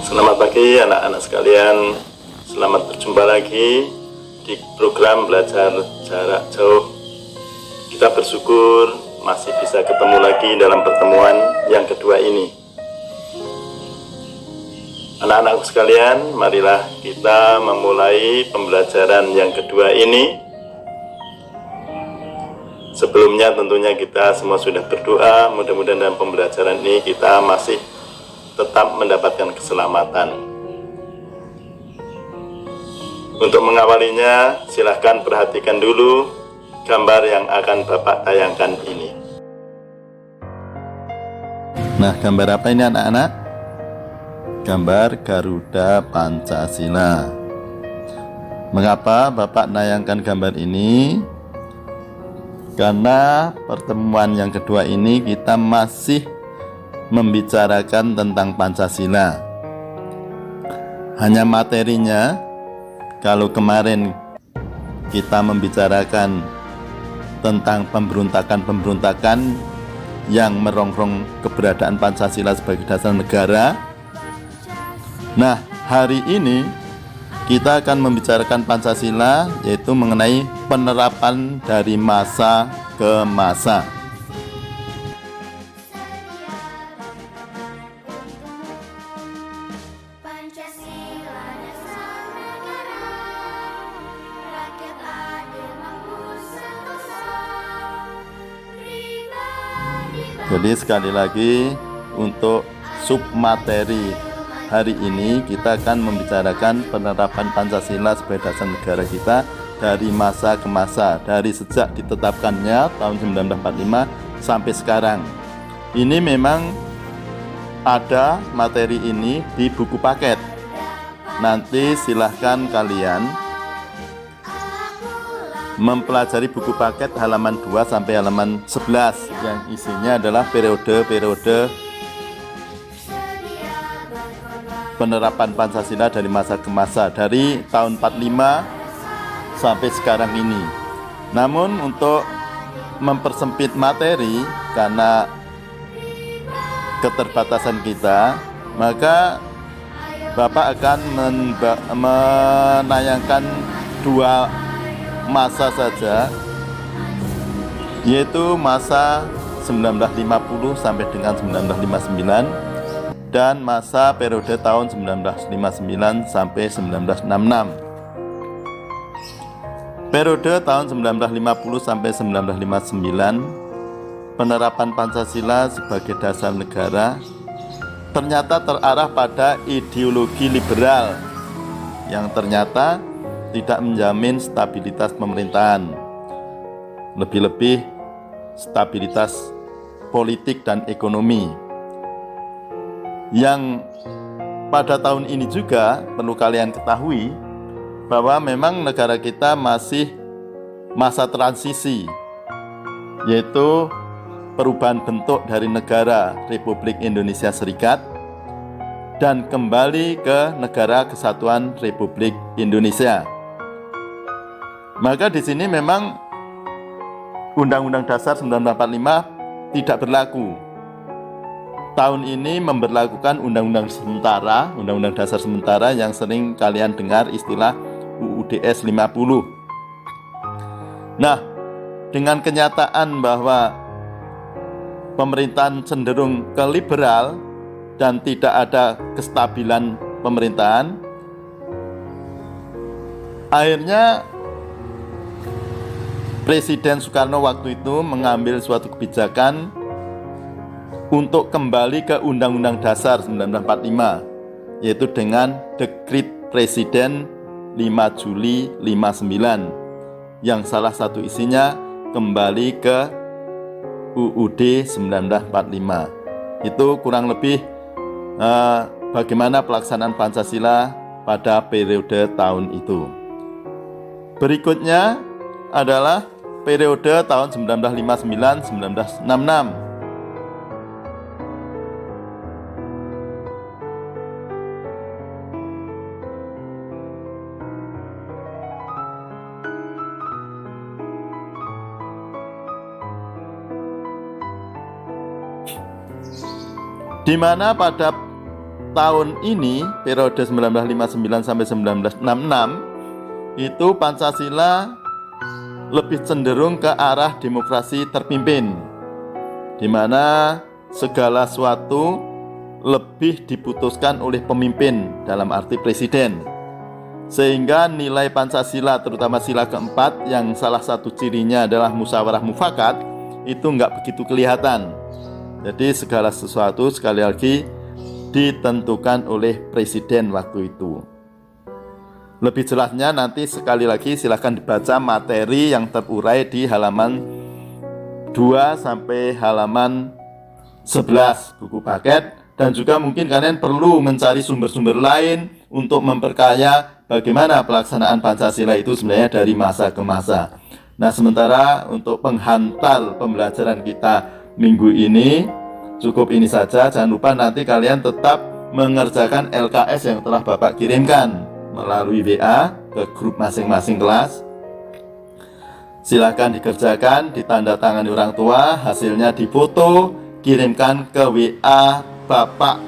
Selamat pagi anak-anak sekalian. Selamat berjumpa lagi di program belajar jarak jauh. Kita bersyukur masih bisa ketemu lagi dalam pertemuan yang kedua ini. Anak-anakku sekalian, marilah kita memulai pembelajaran yang kedua ini. Sebelumnya tentunya kita semua sudah berdoa, mudah-mudahan dalam pembelajaran ini kita masih tetap mendapatkan keselamatan. Untuk mengawalinya, silahkan perhatikan dulu gambar yang akan Bapak tayangkan ini. Nah, gambar apa ini anak-anak? Gambar Garuda Pancasila. Mengapa Bapak menayangkan gambar ini? Karena pertemuan yang kedua ini kita masih membicarakan tentang Pancasila. Hanya materinya, kalau kemarin kita membicarakan tentang pemberontakan-pemberontakan yang merongrong keberadaan Pancasila sebagai dasar negara. Nah, hari ini kita akan membicarakan Pancasila, yaitu mengenai penerapan dari masa ke masa. Jadi sekali lagi, untuk submateri hari ini kita akan membicarakan penerapan Pancasila sebagai dasar negara kita dari masa ke masa, dari sejak ditetapkannya tahun 1945 sampai sekarang. Ini memang ada materi ini di buku paket. Nanti silahkan kalian mempelajari buku paket halaman 2 sampai halaman 11 yang isinya adalah periode-periode penerapan Pancasila dari masa ke masa, dari tahun 45 sampai sekarang ini. Namun untuk mempersempit materi karena keterbatasan kita, maka Bapak akan menayangkan dua masa saja, yaitu masa 1950 sampai dengan 1959 dan masa periode tahun 1959 sampai 1966. Periode tahun 1950 sampai 1959, penerapan Pancasila sebagai dasar negara ternyata terarah pada ideologi liberal yang ternyata tidak menjamin stabilitas pemerintahan, lebih-lebih stabilitas politik dan ekonomi. Yang pada tahun ini juga perlu kalian ketahui bahwa memang negara kita masih masa transisi, yaitu perubahan bentuk dari negara Republik Indonesia Serikat dan kembali ke Negara Kesatuan Republik Indonesia. Maka di sini memang Undang-Undang Dasar 1945 tidak berlaku. Tahun ini memberlakukan Undang-Undang sementara, Undang-Undang Dasar sementara yang sering kalian dengar istilah UUDS 50. Nah, dengan kenyataan bahwa pemerintahan cenderung ke liberal dan tidak ada kestabilan pemerintahan, akhirnya Presiden Soekarno waktu itu mengambil suatu kebijakan untuk kembali ke Undang-Undang Dasar 1945, yaitu dengan Dekrit Presiden 5 Juli 59, yang salah satu isinya kembali ke UUD 1945. Itu kurang lebih bagaimana pelaksanaan Pancasila pada periode tahun itu. Berikutnya adalah periode tahun 1959-1966. Di mana pada tahun ini, periode 1959 sampai 1966, itu Pancasila lebih cenderung ke arah demokrasi terpimpin, di mana segala sesuatu lebih diputuskan oleh pemimpin dalam arti presiden. Sehingga nilai Pancasila, terutama sila keempat yang salah satu cirinya adalah musyawarah mufakat, itu nggak begitu kelihatan. Jadi segala sesuatu sekali lagi ditentukan oleh presiden waktu itu. Lebih jelasnya nanti sekali lagi silahkan dibaca materi yang terurai di halaman 2 sampai halaman 11 buku paket. Dan juga mungkin kalian perlu mencari sumber-sumber lain untuk memperkaya bagaimana pelaksanaan Pancasila itu sebenarnya dari masa ke masa. Nah, sementara untuk penghantar pembelajaran kita minggu ini cukup ini saja. Jangan lupa nanti kalian tetap mengerjakan LKS yang telah Bapak kirimkan melalui WA ke grup masing-masing kelas. Silakan dikerjakan, ditandatangani orang tua, hasilnya difoto, kirimkan ke WA Bapak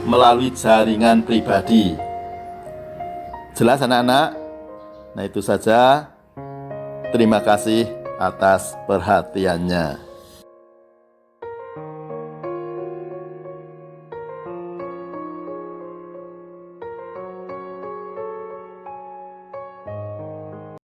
melalui jaringan pribadi. Jelas anak-anak? Nah, itu saja. Terima kasih atas perhatiannya.